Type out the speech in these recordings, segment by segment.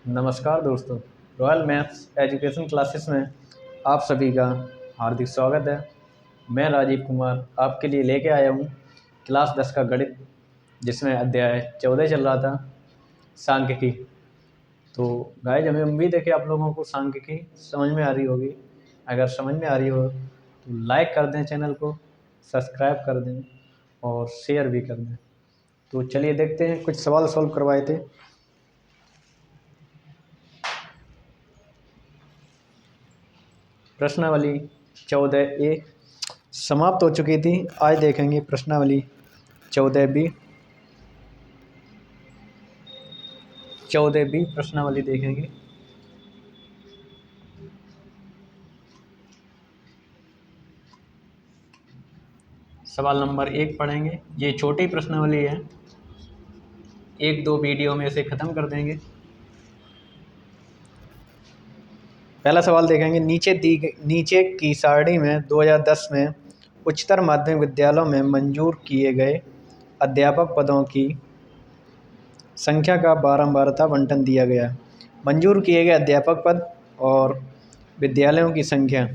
नमस्कार दोस्तों। Royal maths education classes में आप सभी का हार्दिक स्वागत है। मैं राजीव कुमार आपके लिए लेके आया हूँ क्लास 10 का गणित, जिसमें अध्याय 14 चल रहा था, सांख्यिकी। तो गाइस, हमें उम्मीद है कि आप लोगों को सांख्यिकी समझ में आ रही होगी। अगर समझ में आ रही हो तो लाइक कर दें, चैनल को सब्सक्राइब कर दें और शेयर भी कर दें। तो चलिए देखते हैं, कुछ सवाल सॉल्व करवाए थे। प्रश्नावली 14A समाप्त हो चुकी थी। आज देखेंगे प्रश्नावली 14B। 14B प्रश्नावली देखेंगे। सवाल नंबर 1 पढ़ेंगे। ये छोटी प्रश्नावली है, एक दो वीडियो में इसे ख़त्म कर देंगे। पहला सवाल देखेंगे। नीचे की सारणी में 2010 में उच्चतर माध्यमिक विद्यालयों में मंजूर किए गए अध्यापक पदों की संख्या का बारंबारता बंटन दिया गया है। मंजूर किए गए अध्यापक पद और विद्यालयों की संख्या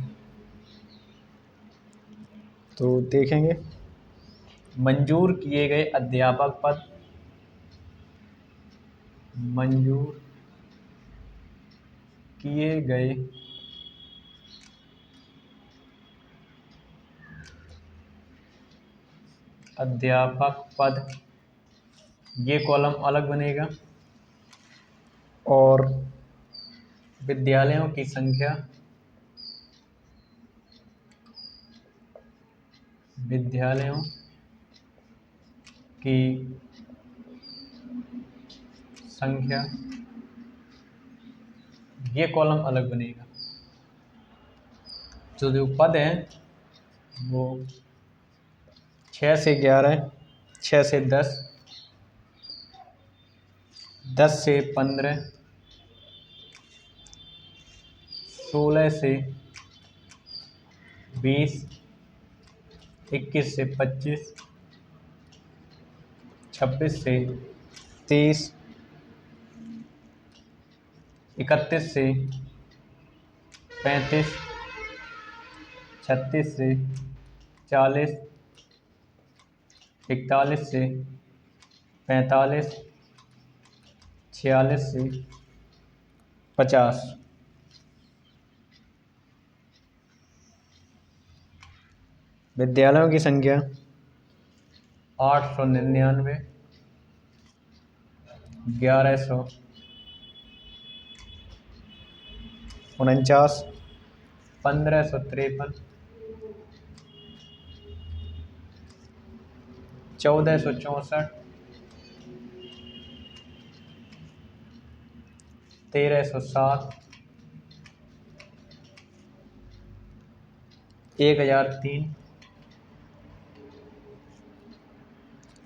तो देखेंगे। मंजूर किए गए अध्यापक पद, मंजूर किए गए अध्यापक पद, ये कॉलम अलग बनेगा। और विद्यालयों की संख्या, विद्यालयों की संख्या, ये कॉलम अलग बनेगा। तो जो पद हैं वो 6 से 11, 6 से 10, 10 से 15, 16 से 20, 21 से 25, 26 से 30, 31 से 35, 36 से 40, 41 से 45, 46 से 50। विद्यालयों की संख्या 899, 1149, 1553, 1464, 1307, 1003,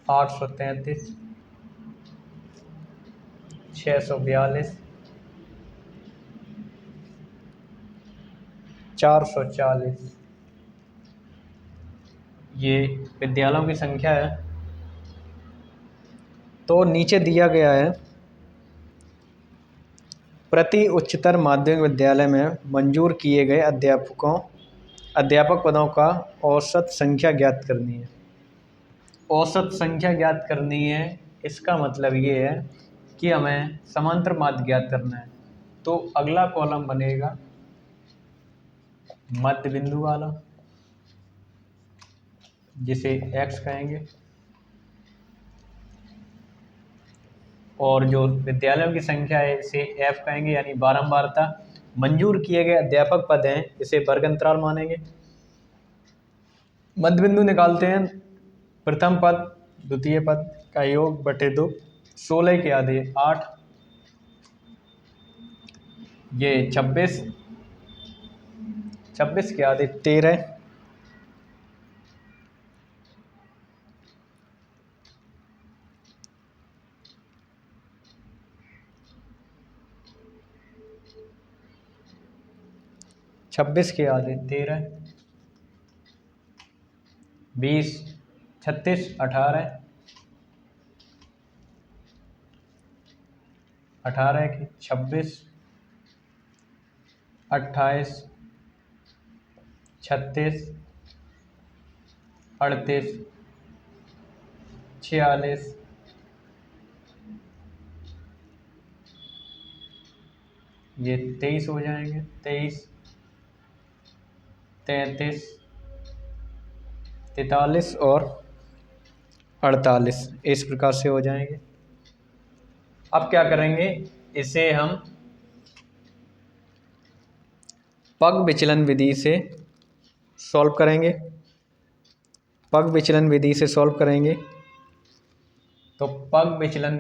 833, 642, 440। ये विद्यालयों की संख्या है। तो नीचे दिया गया है, प्रति उच्चतर माध्यमिक विद्यालय में मंजूर किए गए अध्यापक पदों का औसत संख्या ज्ञात करनी है। औसत संख्या ज्ञात करनी है, इसका मतलब ये है कि हमें समांतर माध्य ज्ञात करना है। तो अगला कॉलम बनेगा मध्य बिंदु वाला, जिसे x कहेंगे। और जो विद्यालयों की संख्या है इसे f कहेंगे, यानी बारंबारता। मंजूर किए गए अध्यापक पद हैं, इसे वर्ग अंतराल मानेंगे। मध्य बिंदु निकालते हैं। प्रथम पद द्वितीय पद का योग बटे 2, 16 के आधे 8, ये 26, 26 के आधे 13, छब्बीस के आधे 13, 20, 36, 18, 18 की 26, 28, 36, 38, 46, ये 23 हो जाएंगे, 23, 33, 43 और 48 इस प्रकार से हो जाएंगे। अब क्या करेंगे, इसे हम पग विचलन विधि से सॉल्व करेंगे। पग विचलन विधि से सॉल्व करेंगे तो पग विचलन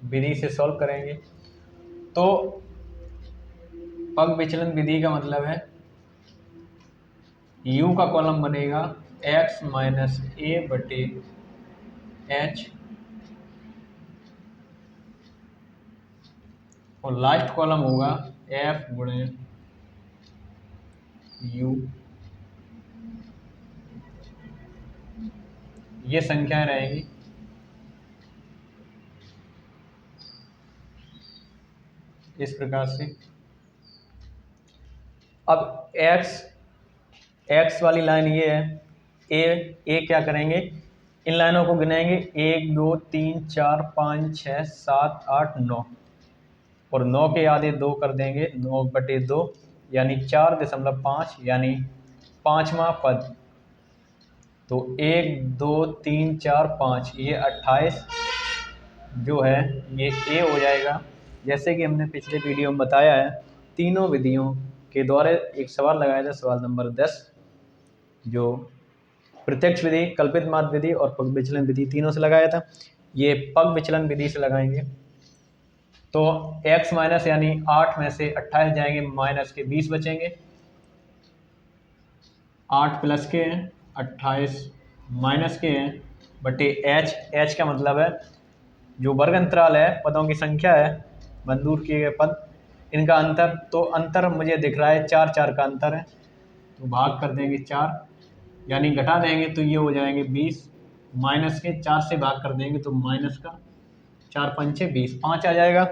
विधि से सॉल्व करेंगे तो पग विचलन विधि का मतलब है u का कॉलम बनेगा x माइनस ए बटे एच और लास्ट कॉलम होगा f गुणे u। ये संख्याएं रहेंगी। इस प्रकार से अब x वाली लाइन ये है, ए क्या करेंगे, इन लाइनों को गिनाएंगे 1 2 3 4 5 6 7 8 9 और 9 के आधे 2 कर देंगे, 9/2 यानी 4.5 यानी पांचवा पद। तो 1 2 3 4 5 ये 28 जो है ये ए हो जाएगा। जैसे कि हमने पिछले वीडियो में बताया है, तीनों विधियों के द्वारा एक सवाल लगाया था, सवाल नंबर 10, जो प्रत्यक्ष विधि, कल्पित माध्य विधि और पग विचलन विधि तीनों से लगाया था। ये पग विचलन विधि से लगाएंगे तो x माइनस यानी 8 में से 28 जाएंगे, माइनस के 20 बचेंगे, 8 प्लस के हैं, 28 माइनस के हैं बटे h का मतलब है जो वर्ग अंतराल है, पदों की संख्या है, मंजूर किए गए पद, इनका अंतर। तो अंतर मुझे दिख रहा है 4 4 का अंतर है, तो भाग कर देंगे 4 यानी घटा देंगे तो ये हो जाएंगे 20, माइनस के 4 से भाग कर देंगे तो माइनस का 4 पंचे 20, 5 आ जाएगा।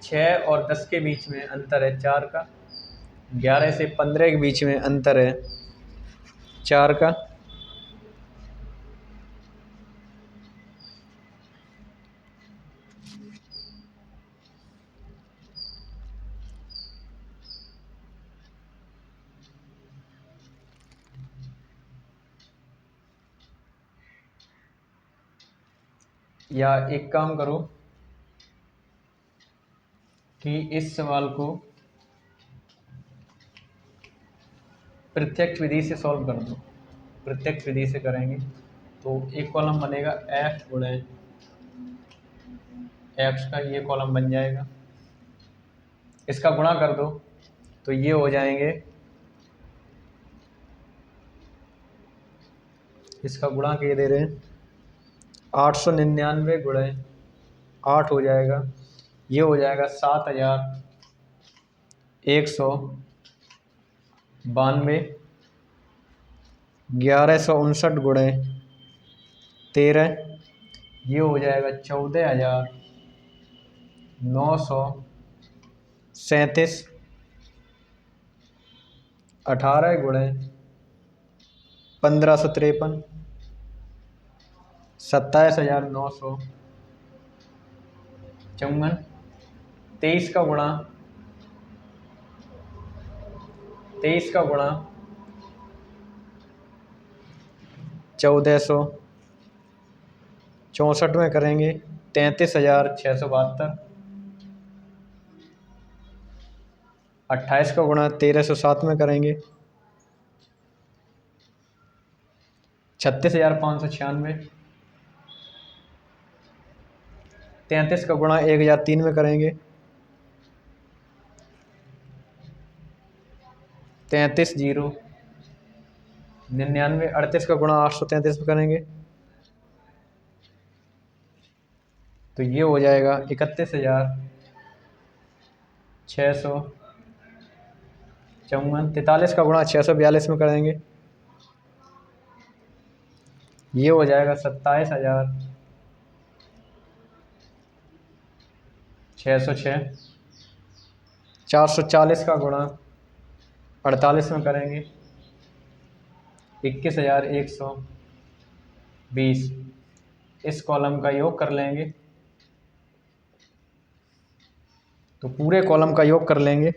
छः और 10 के बीच में अंतर है 4 का, 11 से 15 के बीच में अंतर है 4 का, या एक काम करो कि इस सवाल को प्रत्यक्ष विधि से सॉल्व कर दो। प्रत्यक्ष विधि से करेंगे तो एक कॉलम बनेगा f गुणे x का, ये कॉलम बन जाएगा, इसका गुणा कर दो तो ये हो जाएंगे, इसका गुणा किए दे रहे हैं 899 गुणे 8 हो जाएगा, ये हो जाएगा 7192, 1159 गुणे 13, ये हो जाएगा 14937, 18 गुणे 1553, 27954, 23 का गुणा 1464 में करेंगे 33672, 28 का गुणा 1307 में करेंगे 36596, 33 का गुणा 1003 में करेंगे 33 0 99, 38 का गुणा 833 में करेंगे तो ये हो जाएगा 31,654। 43 का गुणा 642 में करेंगे, ये हो जाएगा 27,606। 440 का गुणा 48 में करेंगे, 21,120। इस कॉलम का योग कर लेंगे तो पूरे कॉलम का योग कर लेंगे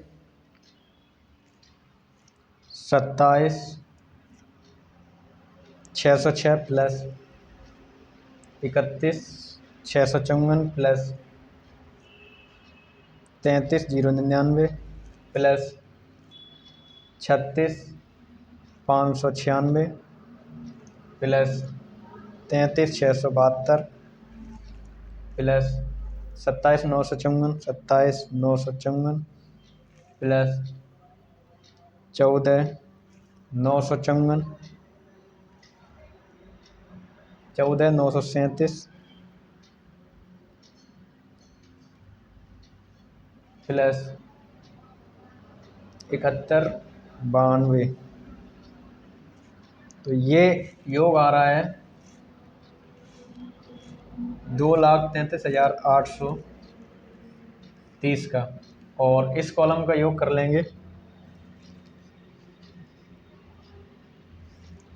27,606 plus 31,654 plus 33,099 plus 36,596 plus 33,672 plus 27,954 plus 14,954 14,937 plus 71,92। तो ये योग आ रहा है 2,33,830 का। और इस कॉलम का योग कर लेंगे,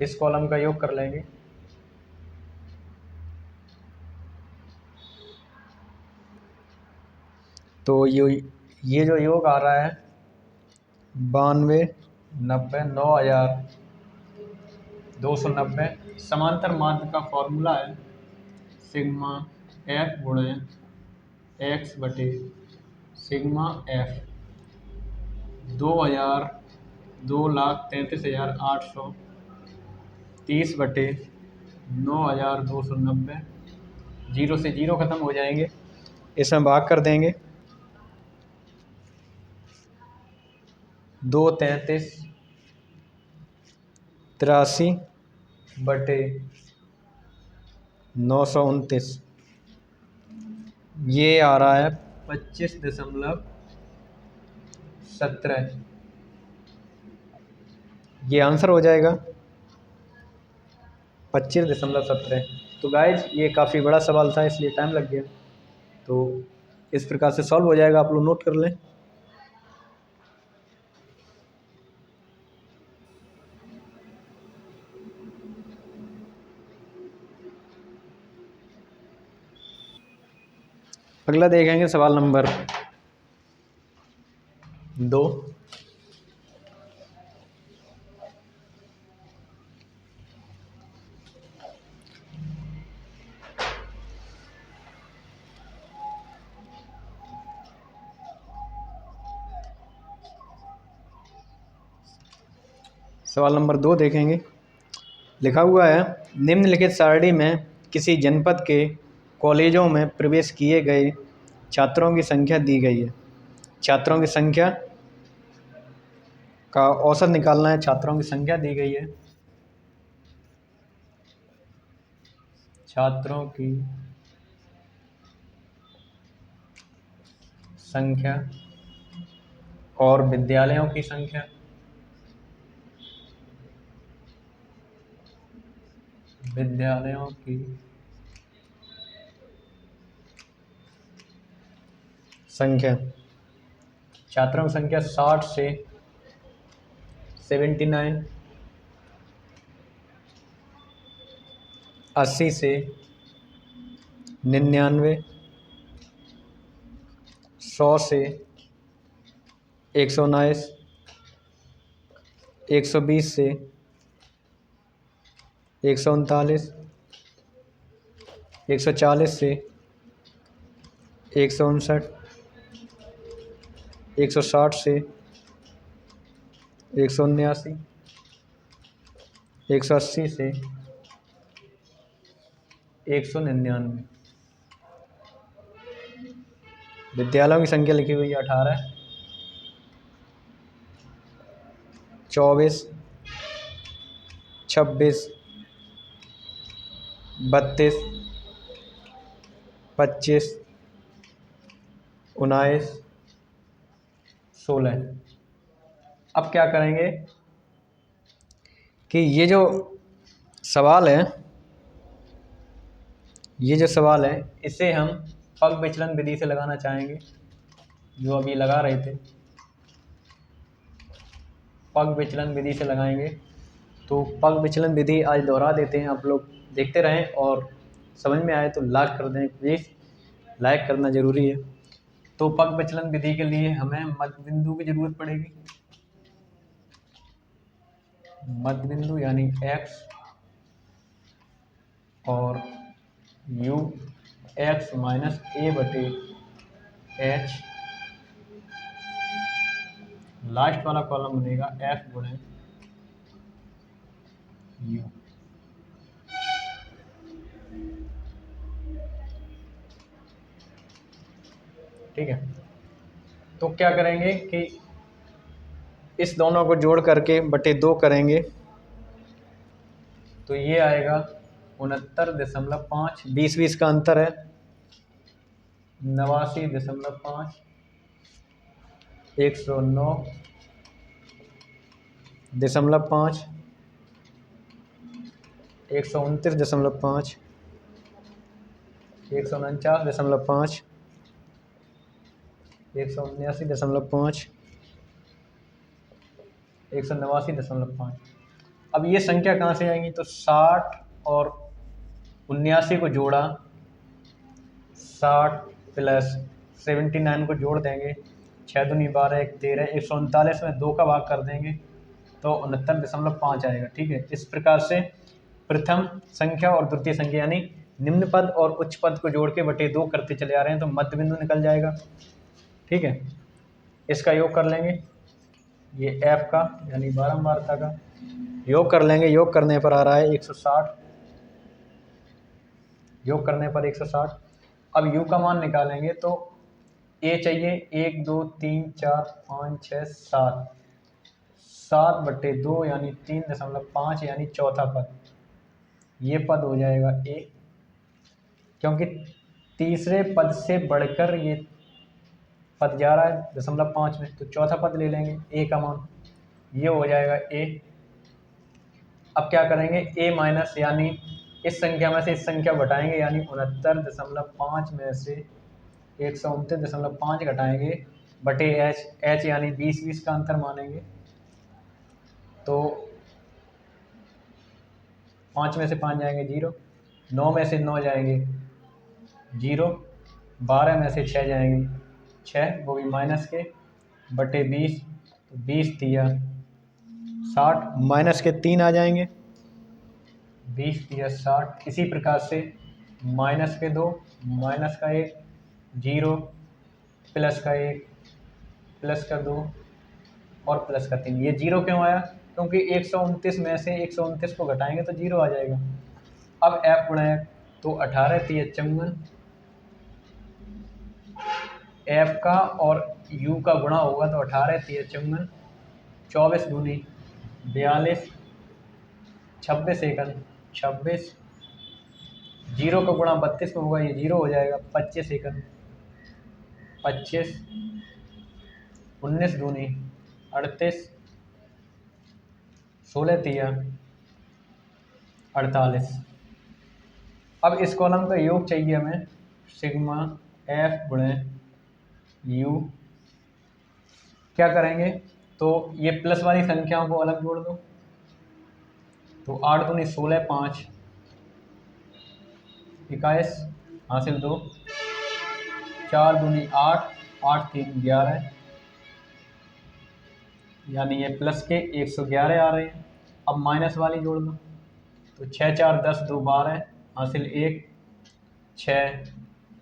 इस कॉलम का योग कर लेंगे तो ये जो योग आ रहा है 92, 90, 9,290। समांतर माध्य का फॉर्मूला है सिग्मा एफ गुणे एक्स बटे सिग्मा एफ। 2,33,830 बटे 9,290। 0 से 0 ख़त्म हो जाएंगे, इसमें भाग कर देंगे। 2,33,83 बटे 929, ये आ रहा है 25.17। ये आंसर हो जाएगा 25.17। तो गाइज ये काफ़ी बड़ा सवाल था इसलिए टाइम लग गया। तो इस प्रकार से सॉल्व हो जाएगा, आप लोग नोट कर लें। अगला देखेंगे सवाल नंबर 2। सवाल नंबर 2 देखेंगे। लिखा हुआ है निम्नलिखित सारणी में किसी जनपद के कॉलेजों में प्रवेश किए गए छात्रों की संख्या दी गई है। छात्रों की संख्या का औसत निकालना है। छात्रों की संख्या दी गई है, छात्रों की संख्या और विद्यालयों की संख्या। विद्यालयों की संख्या, छात्रों की संख्या 60 से 79, 80 से 99, 100 से 119, 120 से 139, 140 से 159, 160 से 179, 180 से 199। विद्यालयों की संख्या लिखी हुई है 18, 24, 26, 32, 25, 19, 16। अब क्या करेंगे कि ये जो सवाल है इसे हम पग विचलन विधि से लगाना चाहेंगे, जो अभी लगा रहे थे। पग विचलन विधि से लगाएंगे। तो पग विचलन विधि आज दोहरा देते हैं, आप लोग देखते रहें और समझ में आए तो लाइक कर दें प्लीज़, लाइक करना ज़रूरी है। तो पग विचलन विधि के लिए हमें मध्य बिंदु की ज़रूरत पड़ेगी। मध्य बिंदु यानी x और u x माइनस a बटे h, लास्ट वाला कॉलम बनेगा f गुणे u। ठीक है, तो क्या करेंगे कि इस दोनों को जोड़ करके बटे 2 करेंगे, तो ये आएगा 69.5, 20 का अंतर है, 89.5, 109.5, 129.5, 149.5, 179.5, 189.5। अब ये संख्या कहाँ से आएंगी, तो 60 और 79 को जोड़ा, 60 प्लस 79 को जोड़ देंगे, 6 दूनी 12, 1 13, 139 में 2 का भाग कर देंगे तो 69.5 आएगा। ठीक है, इस प्रकार से प्रथम संख्या और द्वितीय संख्या यानी निम्न पद और उच्च पद को जोड़ के बटे 2 करते चले आ रहे हैं, तो मध्य बिंदु निकल जाएगा। ठीक है, इसका योग कर लेंगे, ये f का यानी बारंबारता का योग कर लेंगे। योग करने पर आ रहा है 160, योग करने पर 160। अब u का मान निकालेंगे तो a चाहिए, 1 2 3 4 5 6 7, 7 बटे 2 यानी 3.5 यानी चौथा पद, ये पद हो जाएगा a, क्योंकि तीसरे पद से बढ़कर ये पद जा रहा है 0.5 में, तो चौथा पद ले लेंगे a का मान, ये हो जाएगा a। अब क्या करेंगे, a माइनस यानी इस संख्या में से इस संख्या घटाएंगे, यानी 69.5 में से 129.5 घटाएंगे बटे h यानी 20 का अंतर मानेंगे, तो 5 में से 5 जाएंगे 0, 9 में से 9 जाएंगे 0, 12 में से 6 जाएंगे 6, वो भी माइनस के, बटे 20, तो 20 दिया 60, माइनस के 3 आ जाएंगे, 20 दिया 60। इसी प्रकार से माइनस के 2, माइनस का 1, 0, प्लस का 1, प्लस का 2 और प्लस का 3। ये 0 क्यों आया, क्योंकि 129 में से 129 को घटाएंगे तो 0 आ जाएगा। अब f गुणा तो 18 3 54, f का और u का गुणा होगा तो 18 3 54, 24 दूनी 42, 26 एकन 26, 0 का गुणा 32 में होगा, ये 0 हो जाएगा, 25 एकन 25, 19 दूनी 38, 16 तिया 48। अब इस कॉलम का योग चाहिए हमें, सिग्मा f गुणे u। क्या करेंगे, तो ये प्लस वाली संख्याओं को अलग जोड़ दो, तो 8 दूनी 16, 5 21 हासिल 2, 4 दूनी 8, 8 3 11, यानी ये प्लस के 111 आ रहे हैं। अब माइनस वाली जोड़ दो, तो 6 4 10 2 12 हासिल 1, 6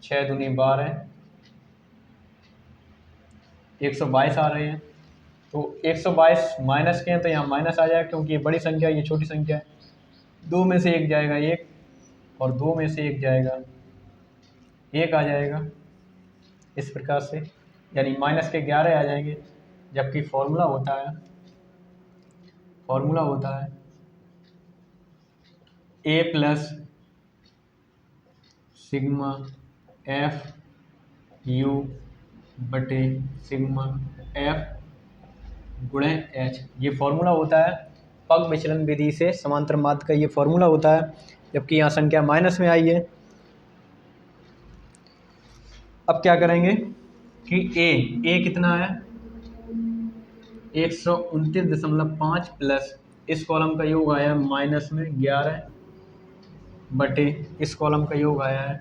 6 दूनी 12, 122 आ रहे हैं। तो 122 माइनस के हैं तो यहाँ माइनस आ जाएगा, क्योंकि ये बड़ी संख्या है, ये छोटी संख्या है। 2 में से 1 जाएगा 1 और 2 में से 1 जाएगा 1 आ जाएगा, इस प्रकार से, यानी माइनस के 11 आ जाएंगे। जबकि फॉर्मूला होता है ए प्लस सिग्मा एफ यू बटे सिग्मा एफ गुणे एच, ये फॉर्मूला होता है पग विचलन विधि से समांतर माध्य का, ये फॉर्मूला होता है, जबकि यहाँ संख्या माइनस में आई है। अब क्या करेंगे कि ए कितना है 129.5 प्लस इस कॉलम का योग आया माइनस में 11 बटे इस कॉलम का योग आया है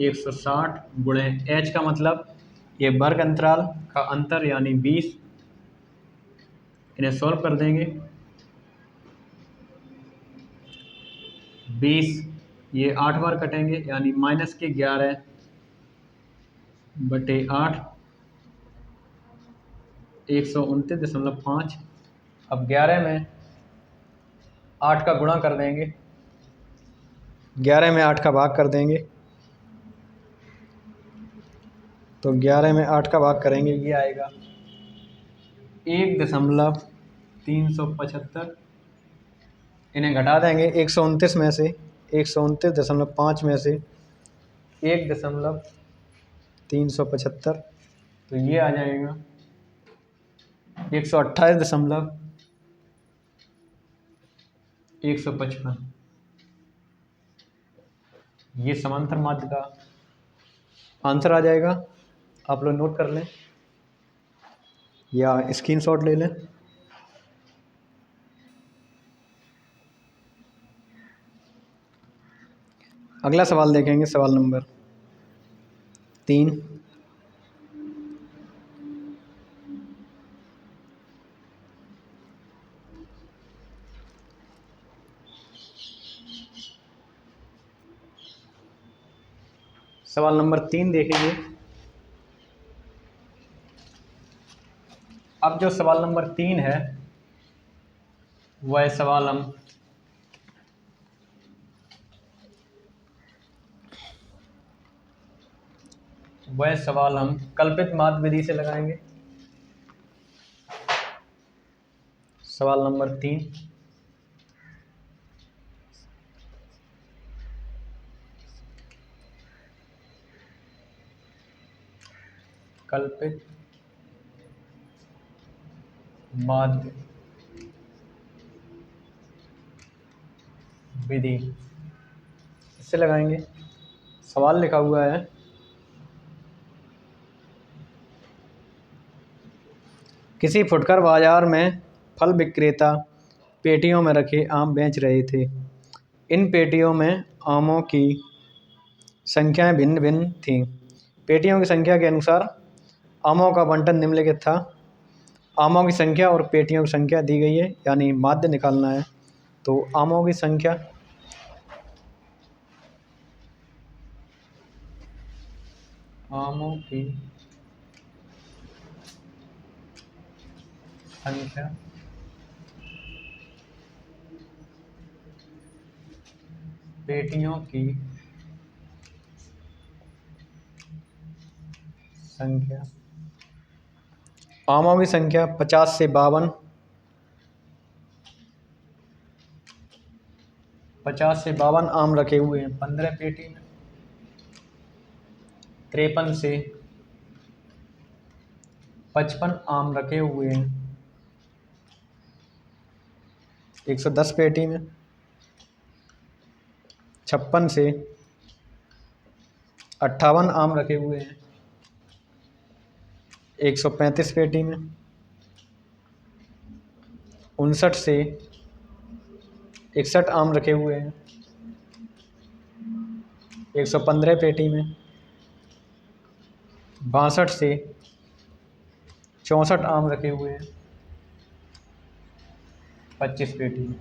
160 गुणे एच का मतलब ये वर्ग अंतराल का अंतर यानी 20, इन्हें सॉल्व कर देंगे। 20 ये 8 बार कटेंगे यानी माइनस के 11 बटे 8 129.5। अब 11 में 8 का गुणा कर देंगे, 11 में 8 का भाग कर देंगे, तो 11 में 8 का भाग करेंगे, ये आएगा 1.375। इन्हें घटा देंगे 129 में से, 129.5 में से 1.375, तो ये आ जाएगा 128.155। ये समांतर माध्य का आंसर आ जाएगा। आप लोग नोट कर लें या स्क्रीनशॉट ले लें। अगला सवाल देखेंगे, सवाल नंबर 3। सवाल नंबर 3 देखेंगे। अब जो सवाल नंबर 3 है वह सवाल हम कल्पित माध्य विधि से लगाएंगे। सवाल नंबर 3, कल्पित माध्य विधि इससे लगाएंगे। सवाल लिखा हुआ है किसी फुटकर बाजार में फल विक्रेता पेटियों में रखे आम बेच रहे थे। इन पेटियों में आमों की संख्याएं भिन्न भिन्न थीं। पेटियों की संख्या के अनुसार आमों का बंटन निम्नलिखित था। आमों की संख्या और पेटियों की संख्या दी गई है, यानी माध्य निकालना है। तो आमों की संख्या पेटियों की संख्या, आमों की संख्या 50 से 52, 50 से 52 आम रखे हुए हैं 15 पेटी में। 53 से 55 आम रखे हुए हैं 110 पेटी में। 56 से 58 आम रखे हुए हैं 135 पेटी में। 59 से 61 आम रखे हुए हैं 115 पेटी में। 62 से 64 आम रखे हुए हैं 25 पेटी में।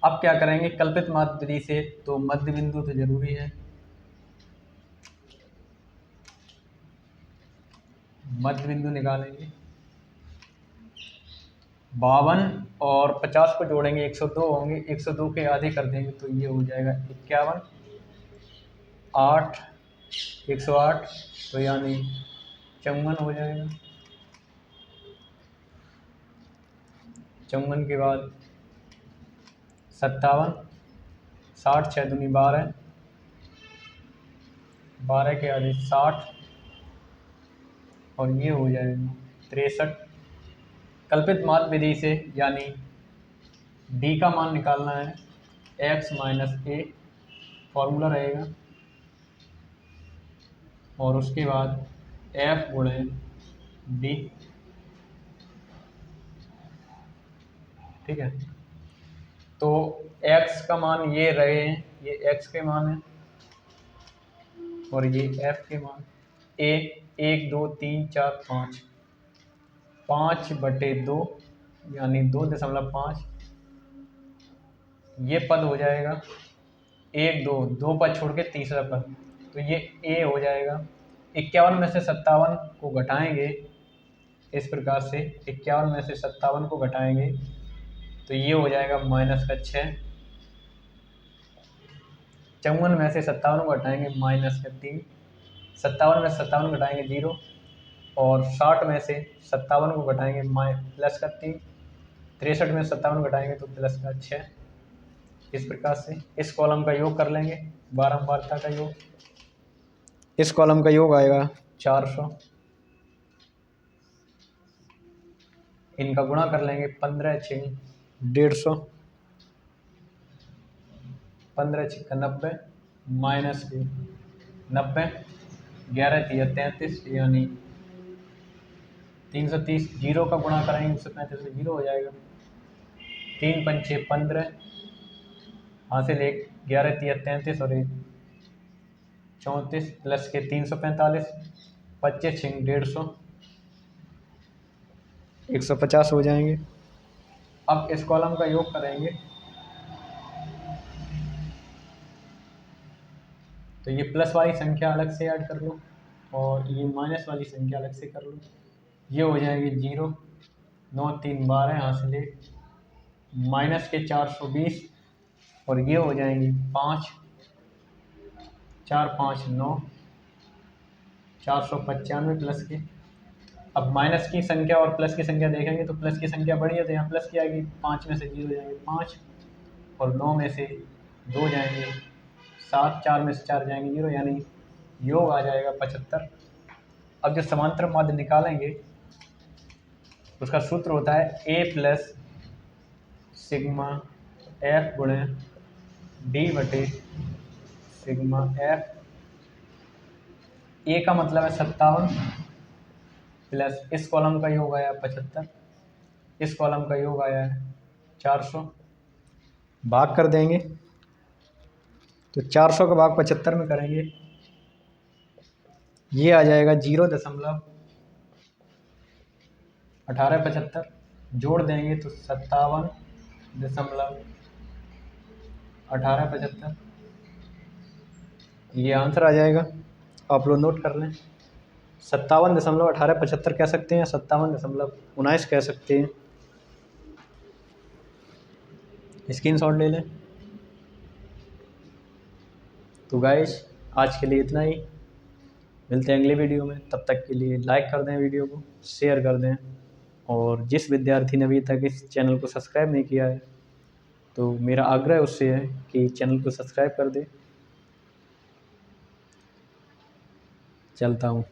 अब क्या करेंगे कल्पित माध्य विधि से, तो मध्य बिंदु तो जरूरी है। मध्य बिंदु निकालेंगे, 52 और 50 को जोड़ेंगे 102 होंगे, 102 के आधे कर देंगे तो ये हो जाएगा 51, 8 108, तो यानी 54 हो जाएगा। 54 के बाद 57, 60 6 दूनी 12, 12 के आगे 60 और ये हो जाएगा 63। कल्पित माध्य विधि से यानी डी का मान निकालना है, x माइनस ए फॉर्मूला रहेगा और उसके बाद f गुणे डी। ठीक है, तो x का मान ये रहे हैं, ये x के मान है और ये f के मान। a 1 2 3 4 5, 5/2 यानी 2.5। ये पद हो जाएगा 1 2, 2 पद छोड़ के तीसरा पद, तो ये a हो जाएगा। 51 में से 57 को घटाएंगे इस प्रकार से, 51 में से 57 को घटाएंगे तो ये हो जाएगा -6। 54 में से 57 को घटाएंगे -3, 57 में से 57 घटाएंगे 0 और 60 में से 57 को घटाएंगे +3, 63 में 57 घटाएंगे तो +6। इस प्रकार से इस कॉलम का योग कर लेंगे, बारंबारता का योग। इस कॉलम का योग आएगा 400, इनका गुणा कर लेंगे 15 6 150, 15 6 90 -90, 11 3 33 यानी 330। 0 का गुणा करेंगे 135 से 0 हो जाएगा। 3 5 6 15, हासिल 1, 11 3 33 और 1 34 प्लस के 345, 25 6 150, 150 हो जाएंगे। अब इस कॉलम का योग करेंगे तो ये प्लस वाली संख्या अलग से ऐड कर लो और ये माइनस वाली संख्या अलग से कर लो। ये हो जाएगी 0 9 3 12, हासिल 1, माइनस के 420 और ये हो जाएंगी 5 4 5 9, 495 प्लस के। अब माइनस की संख्या और प्लस की संख्या देखेंगे तो प्लस की संख्या बड़ी है तो यहाँ प्लस की आएगी, 5 में से 0 जाएंगे 5 और 9 में से 2 जाएंगे 7, 4 में से 4 जाएंगे 0, यानी योग आ जाएगा 75। अब जो समांतर माध्य निकालेंगे उसका सूत्र होता है a प्लस सिग्मा f गुणे d बटे सिग्मा f। a का मतलब है 57 प्लस इस कॉलम का योग आया 75, इस कॉलम का योग आया है 400, भाग कर देंगे तो 400 का भाग 75 में करेंगे, ये आ जाएगा 0.1875, जोड़ देंगे तो 57.1875, ये आंसर आ जाएगा। आप लोग नोट कर लें, 57.1875 कह सकते हैं, 57.19 कह सकते हैं, स्क्रीनशॉट ले लें। तो गाइस आज के लिए इतना ही, मिलते हैं अगले वीडियो में। तब तक के लिए लाइक कर दें, वीडियो को शेयर कर दें और जिस विद्यार्थी ने अभी तक इस चैनल को सब्सक्राइब नहीं किया है तो मेरा आग्रह उससे है कि चैनल को सब्सक्राइब कर दे। चलता हूँ।